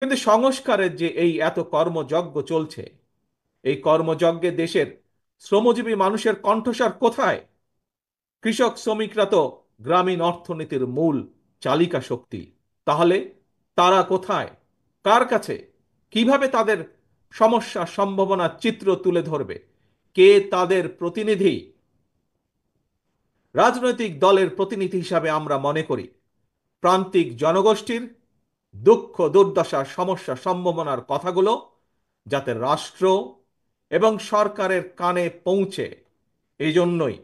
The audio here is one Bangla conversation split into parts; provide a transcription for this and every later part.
কিন্তু সংস্কারের যে এই এত কর্মযজ্ঞ চলছে, এই কর্মযজ্ঞে দেশের শ্রমজীবী মানুষের কণ্ঠস্বর কোথায়? কৃষক শ্রমিকরা তো গ্রামীণ অর্থনীতির মূল চালিকা শক্তি। তাহলে তারা কোথায়? কার কাছে? কিভাবে তাদের সমস্যা সম্ভাবনার চিত্র তুলে ধরবে? কে তাদের প্রতিনিধি? রাজনৈতিক দলের প্রতিনিধি হিসাবে আমরা মনে করি প্রান্তিক জনগোষ্ঠীর দুঃখ দুর্দশা সমস্যা সম্ভাবনার কথাগুলো যাতে রাষ্ট্র এবং সরকারের কানে পৌঁছে, এই জন্যই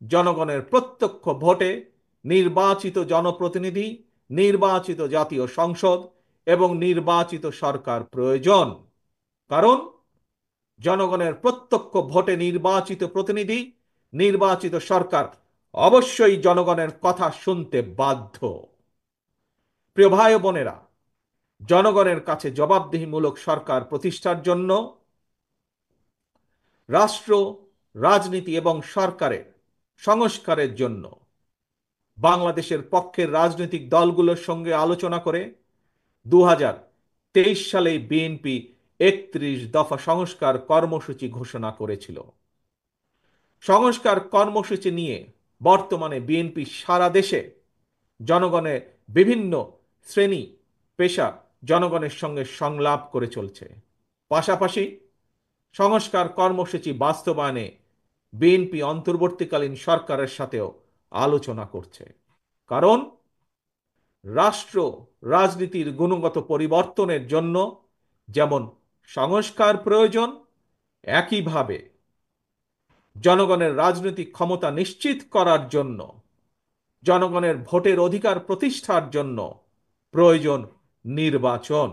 জনগণের প্রত্যক্ষ ভোটে নির্বাচিত জনপ্রতিনিধি, নির্বাচিত জাতীয় সংসদ এবং নির্বাচিত সরকার প্রয়োজন। কারণ জনগণের প্রত্যক্ষ ভোটে নির্বাচিত প্রতিনিধি, নির্বাচিত সরকার অবশ্যই জনগণের কথা শুনতে বাধ্য। প্রিয় ভাই ও বোনেরা, জনগণের কাছে জবাবদিহিমূলক সরকার প্রতিষ্ঠার জন্য রাষ্ট্র, রাজনীতি এবং সরকারের সংস্কারের জন্য বাংলাদেশের পক্ষের রাজনৈতিক দলগুলোর সঙ্গে আলোচনা করে 2023 সালে বিএনপি 31 দফা সংস্কার কর্মসূচি ঘোষণা করেছিল। সংস্কার কর্মসূচি নিয়ে বর্তমানে বিএনপি সারা দেশে জনগণের বিভিন্ন শ্রেণী পেশা জনগণের সঙ্গে সংলাপ করে চলছে। পাশাপাশি সংস্কার কর্মসূচি বাস্তবায়নে বিএনপি অন্তর্বর্তীকালীন সরকারের সাথেও আলোচনা করছে। কারণ রাষ্ট্র রাজনীতির গুণগত পরিবর্তনের জন্য যেমন সংস্কার প্রয়োজন, একইভাবে জনগণের রাজনৈতিক ক্ষমতা নিশ্চিত করার জন্য, জনগণের ভোটের অধিকার প্রতিষ্ঠার জন্য প্রয়োজন নির্বাচন।